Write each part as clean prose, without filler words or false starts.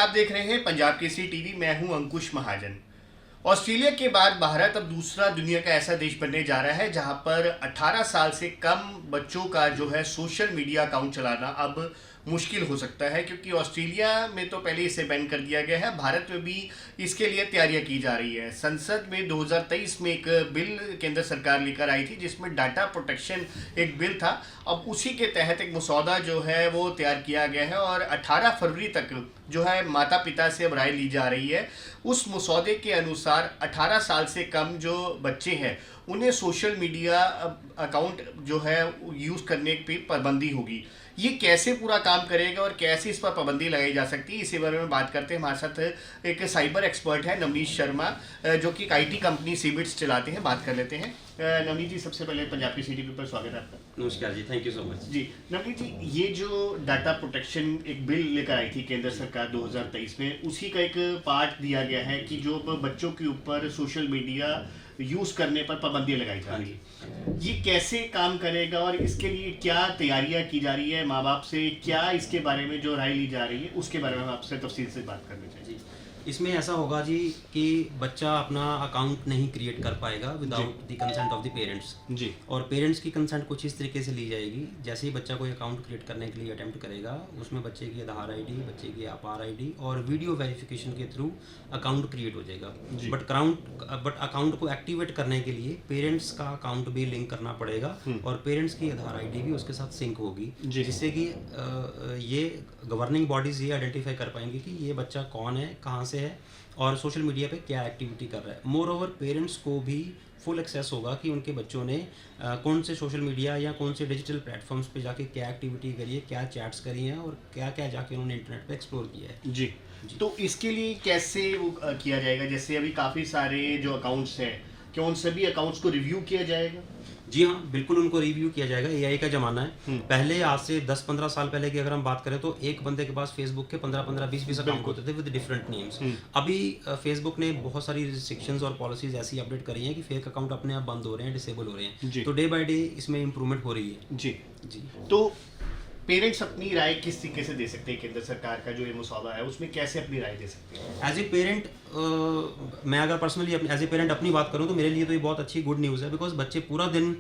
आप देख रहे हैं पंजाब केसरी टीवी। मैं हूं अंकुश महाजन। ऑस्ट्रेलिया के बाद भारत अब दूसरा दुनिया का ऐसा देश बनने जा रहा है जहां पर 18 साल से कम बच्चों का जो है सोशल मीडिया अकाउंट चलाना अब मुश्किल हो सकता है, क्योंकि ऑस्ट्रेलिया में तो पहले इसे बैन कर दिया गया है। भारत में भी इसके लिए तैयारियां की जा रही है। संसद में 2023 में एक बिल केंद्र सरकार लेकर आई थी जिसमें डाटा प्रोटेक्शन एक बिल था। अब उसी के तहत एक मसौदा जो है वो तैयार किया गया है और 18 फरवरी तक जो है माता पिता से अब राय ली जा रही है। उस मसौदे के अनुसार 18 साल से कम जो बच्चे हैं उन्हें सोशल मीडिया अकाउंट जो है यूज़ करने पर पाबंदी होगी। ये कैसे पूरा काम करेगा और कैसे इस पर पाबंदी लगाई जा सकती है, इसी बारे में बात करते हैं। हमारे साथ एक साइबर एक्सपर्ट है नवनीत शर्मा, जो कि एक आईटी कंपनी सीबिट्स चलाते हैं। बात कर लेते हैं। नवनीत जी, सबसे पहले पंजाब की सिटी पर स्वागत है आपका। नमस्कार जी, थैंक यू सो मच जी। नवनीत जी, ये जो डाटा प्रोटेक्शन एक बिल लेकर आई थी केंद्र सरकार 2023 में, उसी का एक पार्ट दिया गया है कि जो बच्चों के ऊपर सोशल मीडिया यूज करने पर पाबंदी लगाई जा रही है। ये कैसे काम करेगा और इसके लिए क्या तैयारियां की जा रही है? माँ बाप से क्या इसके बारे में जो राय ली जा रही है उसके बारे में हम आपसे तफसील से बात करनी चाहिए। इसमें ऐसा होगा जी कि बच्चा अपना अकाउंट नहीं क्रिएट कर पाएगा without the consent of the parents जी। और पेरेंट्स की कंसेंट कुछ इस तरीके से ली जाएगी। जैसे ही बच्चा कोई अकाउंट क्रिएट करने के लिए अटेम्प्ट करेगा, उसमें बच्चे की आधार आईडी, बच्चे की आपार आईडी और वीडियो वेरिफिकेशन के थ्रू अकाउंट क्रिएट हो जाएगा। बट अकाउंट को एक्टिवेट करने के लिए पेरेंट्स का अकाउंट भी लिंक करना पड़ेगा और पेरेंट्स की आधार आईडी भी उसके साथ सिंक होगी, जिससे कि ये गवर्निंग बॉडीज ये आइडेंटिफाई कर पाएंगे कि ये बच्चा कौन है, कहाँ से है और सोशल मीडिया पे क्या एक्टिविटी कर रहा है। मोर ओवर पेरेंट्स को भी फुल एक्सेस होगा कि उनके बच्चों ने कौन से सोशल मीडिया या कौन से डिजिटल प्लेटफॉर्म्स पे जाके क्या एक्टिविटी करी है, क्या चैट्स करी हैं और क्या क्या जाके उन्होंने इंटरनेट पे एक्सप्लोर किया है। जी। तो इसके लिए कैसे वो किया जाएगा? जैसे अभी काफ़ी सारे जो अकाउंट्स हैं, क्या उन सभी अकाउंट्स को रिव्यू किया जाएगा? जी हाँ, बिल्कुल उनको रिव्यू किया जाएगा। एआई का ज़माना है। पहले आज से 10-15 साल पहले की अगर हम बात करें तो एक बंदे के पास फेसबुक के 15-15, 20-20 अकाउंट होते थे विद डिफरेंट नेम्स। अभी फेसबुक ने बहुत सारी रिस्ट्रिक्शंस और पॉलिसीज ऐसी अपडेट करी हैं कि फेक अकाउंट अपने आप बंद हो रहे हैं, डिसेबल हो रहे हैं। तो डे बाय डे इसमें इम्प्रूवमेंट हो रही है। जी जी। तो पेरेंट्स अपनी राय किस तरीके से दे सकते हैं? केंद्र सरकार का जो ये मसौदा है उसमें कैसे अपनी राय दे सकते हैं? एज ए पेरेंट मैं अगर पर्सनली एज ए पेरेंट अपनी बात करूं तो मेरे लिए तो ये बहुत अच्छी गुड न्यूज़ है, बिकॉज बच्चे पूरा दिन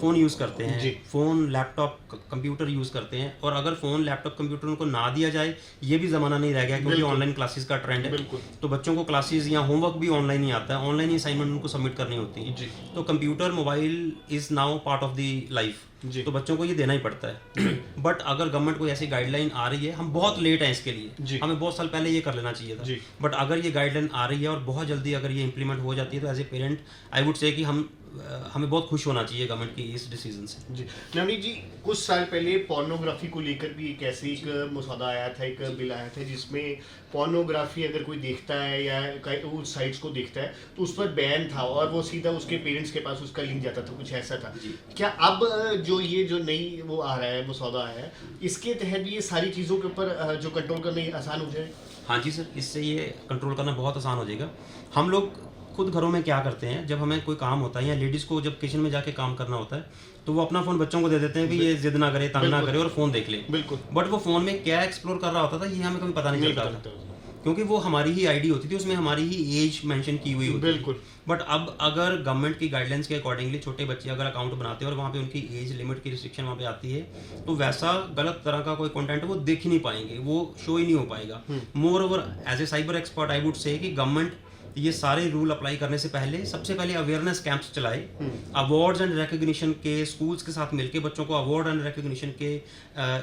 फ़ोन यूज़ करते हैं, फ़ोन लैपटॉप कंप्यूटर यूज़ करते हैं और अगर फ़ोन लैपटॉप कंप्यूटर उनको ना दिया जाए, ये भी ज़माना नहीं रह गया क्योंकि ऑनलाइन क्लासेस का ट्रेंड है। तो बच्चों को क्लासेस या होमवर्क भी ऑनलाइन ही आता है, ऑनलाइन ही असाइनमेंट उनको सबमिट करनी होती है। तो computer mobile is now part of the life, तो बच्चों को ये देना ही पड़ता है। बट अगर गवर्नमेंट कोई ऐसी गाइडलाइन आ रही है, हम बहुत लेट हैं इसके लिए, हमें बहुत साल पहले ये कर लेना चाहिए था, बट अगर ये गाइडलाइन आ रही है और बहुत जल्दी अगर ये इम्प्लीमेंट हो जाती है तो as a parent I would say कि हमें बहुत खुश होना चाहिए गवर्नमेंट की इस डिसीजन से। जी। नवनीत जी, कुछ साल पहले पोर्नोग्राफी को लेकर भी एक ऐसे एक मसौदा आया था, एक बिल आया था जिसमें पोर्नोग्राफी अगर कोई देखता है या उस साइट्स को देखता है तो उस पर बैन था और वो सीधा उसके पेरेंट्स के पास उसका लिंक जाता था, कुछ ऐसा था। क्या अब जो ये जो नई वो आ रहा है मसौदा आया है, इसके तहत भी ये सारी चीज़ों के ऊपर जो कंट्रोल करना आसान हो जाए? हाँ जी सर, इससे ये कंट्रोल करना बहुत आसान हो जाएगा। हम लोग खुद घरों में क्या करते हैं, जब हमें कोई काम होता है या लेडीज़ को जब किचन में जाके काम करना होता है तो वो अपना फ़ोन बच्चों को दे देते हैं कि ये जिद ना करे, तंग ना करे और फ़ोन देख ले। बिल्कुल। बट वो फ़ोन में क्या एक्सप्लोर कर रहा होता था ये हमें कभी पता नहीं चलता था, क्योंकि वो हमारी ही आईडी होती थी, उसमें हमारी ही एज मेंशन की हुई होती थी। बिल्कुल। बट अब अगर गवर्नमेंट की गाइडलाइंस के अकॉर्डिंगली छोटे बच्चे अगर अकाउंट बनाते हैं और वहाँ पे उनकी एज लिमिट की रिस्ट्रिक्शन वहाँ पे आती है तो वैसा गलत तरह का कोई कंटेंट वो देख ही नहीं पाएंगे, वो शो ही नहीं हो पाएगा। Moreover as a cyber expert I would say कि गवर्नमेंट ये सारे रूल अप्लाई करने से पहले सबसे पहले अवेयरनेस कैंप्स चलाए, अवार्ड्स एंड रिकग्निशन के स्कूल्स के साथ मिलके बच्चों को अवार्ड एंड रिकग्निशन के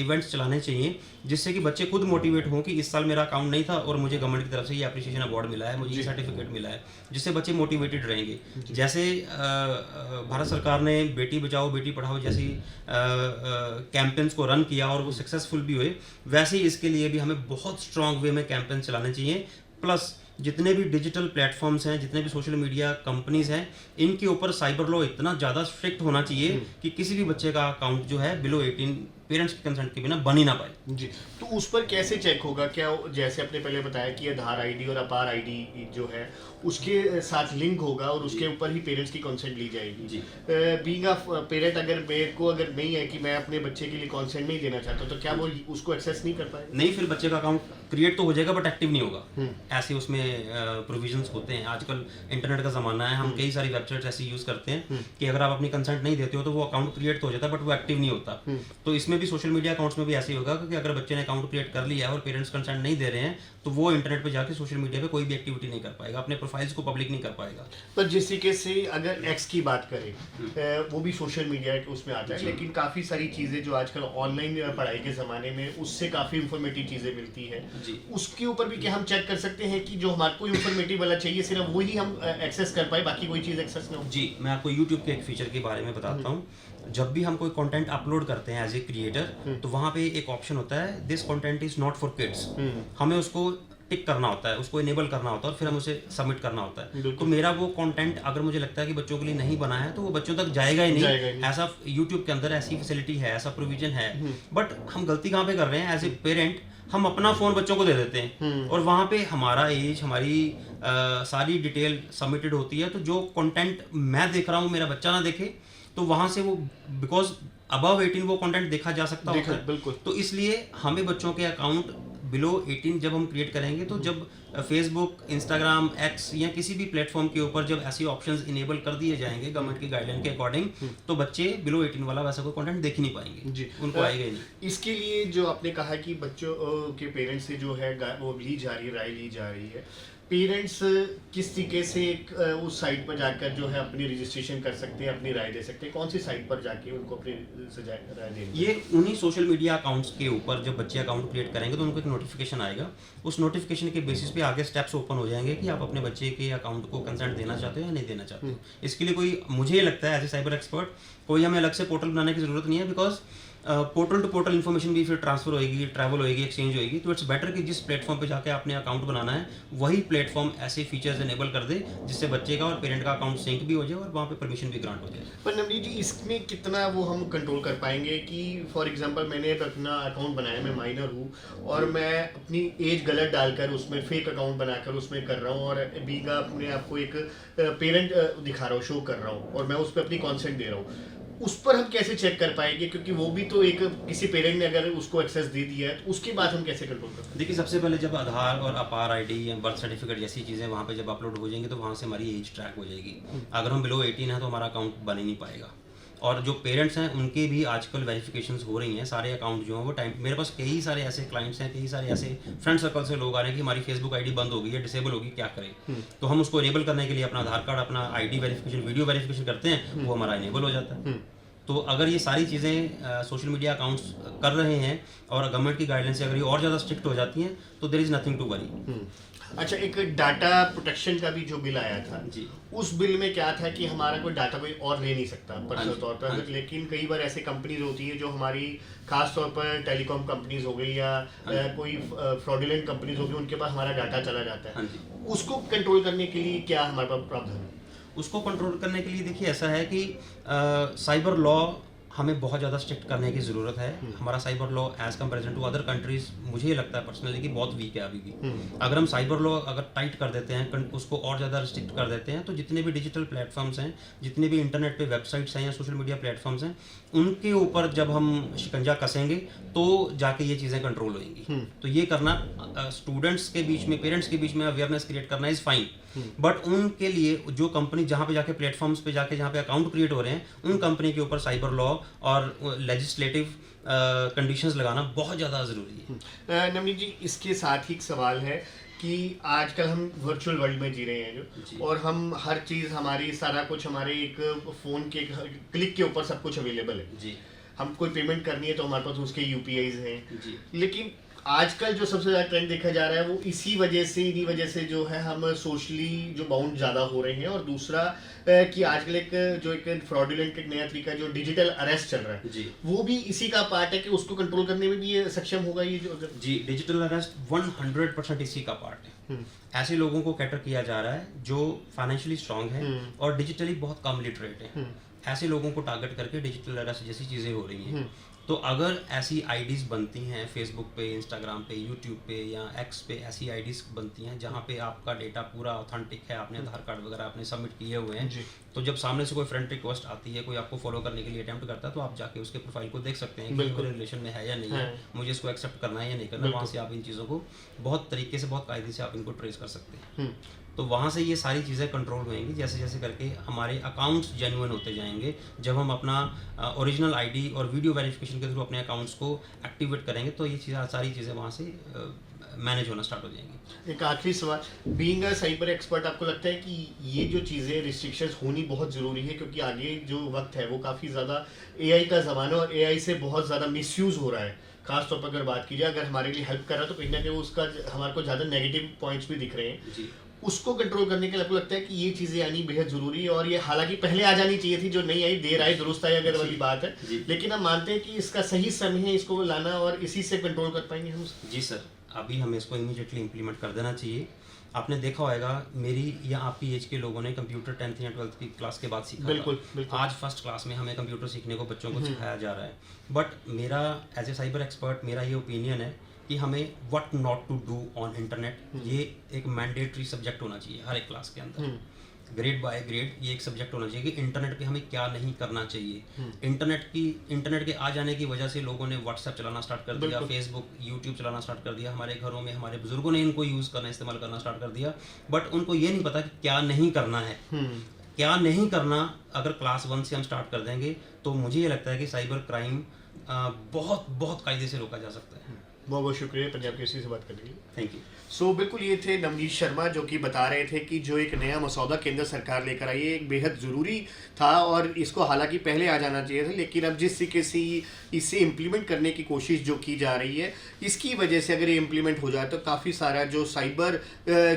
इवेंट्स चलाने चाहिए, जिससे कि बच्चे खुद मोटिवेट हों कि इस साल मेरा अकाउंट नहीं था और मुझे गवर्नमेंट की तरफ से ये अप्रिसिएशन अवार्ड मिला है, मुझे ये सर्टिफिकेट मिला है, जिससे बच्चे मोटिवेटेड रहेंगे। जैसे भारत सरकार ने बेटी बचाओ बेटी पढ़ाओ जैसी कैंपेन्स को रन किया और वो सक्सेसफुल भी हुए, वैसे ही इसके लिए भी हमें बहुत स्ट्रॉन्ग वे में कैंपेन चलाने चाहिए। प्लस जितने भी डिजिटल प्लेटफॉर्म्स हैं, जितने भी सोशल मीडिया कंपनीज हैं, इनके ऊपर साइबर लॉ इतना ज़्यादा स्ट्रिक्ट होना चाहिए कि किसी भी बच्चे का अकाउंट जो है बिलो 18 पेरेंट्स के कंसेंट के बिना बन ही ना पाए। जी, तो उस पर कैसे चेक होगा? क्या जैसे आपने पहले बताया कि आधार आईडी और अपार आईडी जो है उसके साथ लिंक होगा और उसके ऊपर ही पेरेंट्स की कंसेंट ली जाएगी। जी। बीइंग अ पेरेंट, अगर मेरे को अगर नहीं है कि मैं अपने बच्चे के लिए कंसेंट नहीं देना चाहता, तो क्या वो उसको एक्सेस नहीं कर पाएगा? नहीं, फिर बच्चे का अकाउंट क्रिएट तो हो जाएगा बट एक्टिव नहीं होगा। ऐसे उसमें प्रोविजंस होते हैं। आजकल इंटरनेट का ज़माना है, हम कई सारी वेबसाइट्स ऐसी यूज़ करते हैं कि अगर आप अपनी कंसेंट नहीं देते हो तो वो अकाउंट क्रिएट तो हो जाता है बट वो एक्टिव नहीं होता। तो इसमें भी सोशल मीडिया अकाउंट्स में भी ऐसे ही होगा कि अगर बच्चे ने अकाउंट क्रिएट कर लिया है और पेरेंट्स कंसेंट नहीं दे रहे हैं तो वो इंटरनेट पे जाके सोशल मीडिया पे कोई भी एक्टिविटी नहीं कर पाएगा, अपने प्रोफाइल्स को पब्लिक नहीं कर पाएगा। पर जिस तरीके से अगर एक्स की बात करें, वो भी सोशल मीडिया के उसमें आता है, लेकिन काफ़ी सारी चीज़ें जो आजकल ऑनलाइन पढ़ाई के ज़माने में उससे काफ़ी इंफॉर्मेटिव चीज़ें मिलती है जी। उसके ऊपर भी क्या हम चेक कर सकते हैं कि जो हमारे को इंफॉर्मेटिव वाला चाहिए सिर्फ वही हम एक्सेस कर पाए, बाकी कोई चीज़ एक्सेस ना हो? जी, मैं आपको यूट्यूब के एक फीचर के बारे में बताता हूँ। जब भी हम कोई कंटेंट अपलोड करते हैं एज ए क्रिएटर तो वहाँ पे एक ऑप्शन होता है, this content is not for kids. हमें उसको टिक करना होता है, उसको इनेबल करना होता है और फिर हम उसे सबमिट करना होता है। तो मेरा वो कंटेंट अगर मुझे लगता है कि बच्चों के लिए नहीं बना है तो वो बच्चों तक जाएगा ही नहीं। ऐसा यूट्यूब के अंदर ऐसी फैसिलिटी है, ऐसा प्रोविजन है। बट हम गलती कहाँ पे कर रहे हैं? एज ए पेरेंट हम अपना फ़ोन बच्चों को दे देते हैं और वहाँ पे हमारा एज, हमारी सारी डिटेल सबमिटेड होती है। तो जो कंटेंट मैं देख रहा हूँ मेरा बच्चा ना देखे, तो वहाँ से वो बिकॉज अबव 18 वो कंटेंट देखा जा सकता होता है। बिल्कुल। तो इसलिए हमें बच्चों के अकाउंट बिलो 18 जब हम क्रिएट करेंगे तो जब फेसबुक, इंस्टाग्राम, एक्स या किसी भी प्लेटफॉर्म के ऊपर जब ऐसी ऑप्शंस इनेबल कर दिए जाएंगे गवर्नमेंट की गाइडलाइन के अकॉर्डिंग, तो बच्चे बिलो 18 वाला वैसा कोई कंटेंट देख ही नहीं पाएंगे। जी, उनको आएगा ही नहीं। इसके लिए जो आपने कहा कि बच्चों के पेरेंट्स से जो है वो ली जा रही है, राय ली जा रही है, पेरेंट्स किस तरीके से उस साइट पर जाकर जो है अपनी रजिस्ट्रेशन कर सकते हैं, अपनी राय दे सकते हैं? कौन सी साइट पर जाके उनको अपनी राय देनी? ये उन्हीं सोशल मीडिया अकाउंट्स के ऊपर जब बच्चे अकाउंट क्रिएट करेंगे तो उनको एक नोटिफिकेशन आएगा। उस नोटिफिकेशन के बेसिस पे आगे स्टेप्स ओपन हो जाएंगे कि आप अपने बच्चे के अकाउंट को कंसेंट देना चाहते हो या नहीं देना चाहते हो। इसके लिए कोई, मुझे लगता है एज ए साइबर एक्सपर्ट, कोई हमें अलग से पोर्टल बनाने की जरूरत नहीं है। Because portal to portal information भी फिर ट्रांसफर होएगी, ट्रैवल होएगी, एक्सचेंज होएगी। तो इट्स बेटर कि जिस प्लेटफॉर्म पे जाके आपने अकाउंट बनाना है वही प्लेटफॉर्म ऐसे फीचर्स इनेबल कर दे जिससे बच्चे का और पेरेंट का अकाउंट सिंक भी हो जाए और वहाँ पे परमिशन भी ग्रांट हो जाए। पर नवनीत जी, इसमें कितना वो हम कंट्रोल कर पाएंगे कि फॉर एग्जांपल मैंने अपना अकाउंट बनाया, मैं माइनर हूँ और मैं अपनी एज गलत डालकर उसमें फेक अकाउंट बनाकर उसमें कर रहा हूँ और बीगा अपने आप को एक पेरेंट दिखा रहा हूँ, शो कर रहा हूँ और मैं उस पर अपनी कॉन्सेंट दे रहा हूँ, उस पर हम कैसे चेक कर पाएंगे? क्योंकि वो भी तो एक किसी पेरेंट ने अगर उसको एक्सेस दे दिया है तो उसके बाद हम कैसे कंट्रोल करते हैं? देखिए, सबसे पहले जब आधार और अपार आईडी या बर्थ सर्टिफिकेट जैसी चीज़ें वहाँ पे जब अपलोड हो जाएंगी तो वहाँ से हमारी एज ट्रैक हो जाएगी। अगर हम बिलो 18 हैं तो हमारा अकाउंट बन ही नहीं पाएगा। और जो पेरेंट्स हैं उनके भी आजकल वेरिफिकेशंस हो रही हैं, सारे अकाउंट जो हैं वो टाइम, मेरे पास कई सारे ऐसे क्लाइंट्स हैं, कई सारे ऐसे फ्रेंड सर्कल से लोग आ रहे हैं कि हमारी फेसबुक आईडी बंद हो गई है, डिसेबल होगी, क्या करें? तो हम उसको इनेबल करने के लिए अपना आधार कार्ड, अपना आईडी वेरिफिकेशन, वीडियो वेरिफिकेशन करते हैं, वो हमारा इनेबल हो जाता है। तो अगर ये सारी चीज़ें सोशल मीडिया अकाउंट्स कर रहे हैं और गवर्नमेंट की गाइडलाइन से अगर ये और ज़्यादा स्ट्रिक्ट हो जाती हैं तो there is nothing to worry. अच्छा, एक डाटा प्रोटेक्शन का भी जो बिल आया था जी। उस बिल में क्या था कि हमारा कोई डाटा कोई और ले नहीं सकता पर्सनल तौर पर, हाँ। लेकिन कई बार ऐसे कंपनीज होती है जो हमारी खास तौर पर टेलीकॉम कंपनीज हो गई या कोई फ्रॉडुलेंट कंपनीज हो गई, उनके पास हमारा डाटा चला जाता है। हाँ जी। उसको कंट्रोल करने के लिए क्या हमारे पास प्रावधान है? उसको कंट्रोल करने के लिए देखिए ऐसा है कि साइबर लॉ हमें बहुत ज़्यादा स्ट्रिक्ट करने की ज़रूरत है। हमारा cyber law as comparison to other countries मुझे लगता है पर्सनली कि बहुत वीक है अभी भी। अगर हम साइबर लॉ अगर टाइट कर देते हैं, उसको और ज़्यादा रिस्ट्रिक्ट कर देते हैं, तो जितने भी डिजिटल प्लेटफॉर्म्स हैं, जितने भी इंटरनेट पे वेबसाइट्स हैं या सोशल मीडिया प्लेटफॉर्म्स हैं, उनके ऊपर जब हम शिकंजा कसेंगे तो जाके ये चीज़ें कंट्रोल होंगी। तो ये करना स्टूडेंट्स के बीच में, पेरेंट्स के बीच में अवेयरनेस क्रिएट करना इज़ फाइन, बट उनके लिए जो कंपनी जहाँ पे जाके प्लेटफॉर्म्स पे जाके जहाँ पे अकाउंट क्रिएट हो रहे हैं, उन कंपनी के ऊपर साइबर लॉ और लेजिस्लेटिव कंडीशंस लगाना बहुत ज़्यादा ज़रूरी है। नवनीत जी, इसके साथ ही एक सवाल है कि आजकल हम वर्चुअल वर्ल्ड में जी रहे हैं जो, और हम हर चीज़ हमारी, सारा कुछ हमारे एक फ़ोन के क्लिक के ऊपर सब कुछ अवेलेबल है जी। हम कोई पेमेंट करनी है तो हमारे पास उसके यूपीआईज हैं जी। लेकिन आजकल जो सबसे ज़्यादा ट्रेंड देखा जा रहा है वो इन्हीं वजह से जो है हम सोशली जो बाउंड ज़्यादा हो रहे हैं, और दूसरा कि आजकल एक फ्रॉडुलेंट एक नया तरीका जो डिजिटल अरेस्ट चल रहा है जी। वो भी इसी का पार्ट है कि उसको कंट्रोल करने में भी ये सक्षम होगा ये जो जी। डिजिटल अरेस्ट 100% इसी का पार्ट है। ऐसे लोगों को कैटर किया जा रहा है जो फाइनेंशियली स्ट्रांग है और डिजिटली बहुत कम लिटरेट है। ऐसे लोगों को टारगेट करके डिजिटल अरेस्ट जैसी चीज़ें हो रही हैं। तो अगर ऐसी आईडीज़ बनती हैं फेसबुक पे, इंस्टाग्राम पे, यूट्यूब पे या एक्स पे, ऐसी आईडीज़ बनती हैं जहाँ पे आपका डेटा पूरा ऑथेंटिक है, आपने आधार कार्ड वगैरह आपने सबमिट किए हुए हैं, तो जब सामने से कोई फ्रेंड रिक्वेस्ट आती है, कोई आपको फॉलो करने के लिए अटेम्प्ट करता है, तो आप जाके उसके प्रोफाइल को देख सकते हैं कि मेरे रिलेशन में है या नहीं है, मुझे इसको एक्सेप्ट करना है या नहीं करना। वहाँ से आप इन चीज़ों को बहुत तरीके से, बहुत कायदे से आप इनको ट्रेस कर सकते हैं। तो वहाँ से ये सारी चीज़ें कंट्रोल होएंगी जैसे जैसे करके हमारे अकाउंट्स जेन्युइन होते जाएंगे। जब हम अपना ओरिजिनल आईडी और वीडियो वेरिफिकेशन के थ्रू अपने अकाउंट्स को एक्टिवेट करेंगे तो ये सारी चीज़ें वहाँ से मैनेज होना स्टार्ट हो जाएंगी। एक आखिरी सवाल, बीइंग अ साइबर एक्सपर्ट, आपको लगता है कि ये जो चीज़ें रिस्ट्रिक्शंस होनी बहुत ज़रूरी है, क्योंकि आगे जो वक्त है वो काफ़ी ज़्यादा एआई का ज़माना और एआई से बहुत ज़्यादा मिसयूज़ हो रहा है। खास तौर पर अगर बात की जाए, अगर हमारे लिए हेल्प कर रहा है तो कहीं ना कहीं उसका हमारे को ज़्यादा नेगेटिव पॉइंट्स भी दिख रहे हैं जी। उसको कंट्रोल करने के लिए आपको लगता है कि ये चीज़ें आनी बेहद ज़रूरी है, और ये हालांकि पहले आ जानी चाहिए थी, जो नहीं आई, देर आई दुरुस्त आई अगर वाली बात है, लेकिन हम मानते हैं कि इसका सही समय है इसको लाना और इसी से कंट्रोल कर पाएंगे हम। जी सर, अभी हमें इसको इमीडिएटली इम्प्लीमेंट कर देना चाहिए। आपने देखा होगा मेरी या आपकी एज के लोगों ने कंप्यूटर 10th या 12th की क्लास के बाद सीखा बिल्कुल, था। बिल्कुल। आज फर्स्ट क्लास में हमें कंप्यूटर सीखने को बच्चों को सिखाया जा रहा है। बट मेरा एज ए साइबर एक्सपर्ट मेरा ये ओपिनियन है कि हमें what not to do on internet, ये एक मैंडेटरी सब्जेक्ट होना चाहिए हर एक क्लास के अंदर। ग्रेड बाय ग्रेड ये एक सब्जेक्ट होना चाहिए कि इंटरनेट पे हमें क्या नहीं करना चाहिए। इंटरनेट के आ जाने की वजह से लोगों ने व्हाट्सएप चलाना स्टार्ट कर दिया, फेसबुक, यूट्यूब चलाना स्टार्ट कर दिया। हमारे घरों में हमारे बुजुर्गों ने इनको यूज़ करना, इस्तेमाल करना स्टार्ट कर दिया, बट उनको ये नहीं पता कि क्या नहीं करना है। क्या नहीं करना अगर क्लास 1 से हम स्टार्ट कर देंगे तो मुझे ये लगता है कि साइबर क्राइम बहुत बहुत कायदे से रोका जा सकता है। बहुत बहुत शुक्रिया पंजाब केसरी से बात करने के लिए। Thank you. सो बिल्कुल ये थे नवनीत शर्मा जो कि बता रहे थे कि जो एक नया मसौदा केंद्र सरकार लेकर आई है एक बेहद ज़रूरी था और इसको हालांकि पहले आ जाना चाहिए था, लेकिन अब जिस तरीके से इसे इम्प्लीमेंट करने की कोशिश जो की जा रही है इसकी वजह से अगर ये इम्प्लीमेंट हो जाए तो काफ़ी सारा जो साइबर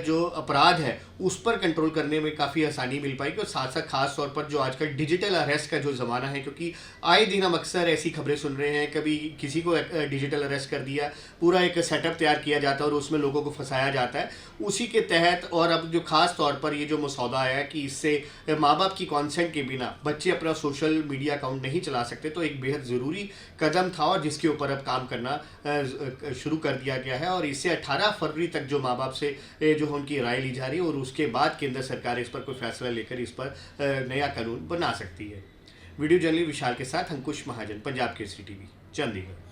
जो अपराध है उस पर कंट्रोल करने में काफ़ी आसानी मिल पाएगी। और साथ साथ खास तौर पर जो आजकल डिजिटल अरेस्ट का जो ज़माना है, क्योंकि आए दिन हम अक्सर ऐसी खबरें सुन रहे हैं, कभी किसी को डिजिटल अरेस्ट कर दिया, पूरा एक सेटअप तैयार किया जाता है और उसमें लोगों को फंसाया जाता है, उसी के तहत। और अब जो खास तौर पर ये जो मसौदा आया है कि इससे माँ बाप की कॉन्सेंट के बिना बच्चे अपना सोशल मीडिया अकाउंट नहीं चला सकते, तो एक बेहद ज़रूरी कदम था और जिसके ऊपर अब काम करना शुरू कर दिया गया है। और इससे 18 फरवरी तक जो माँ बाप से जो उनकी राय ली जा रही है और उसके बाद केंद्र सरकार इस पर कोई फैसला लेकर इस पर नया कानून बना सकती है। वीडियो जर्नलिस्ट विशाल के साथ अंकुश महाजन, पंजाब केसरी टीवी, चंडीगढ़।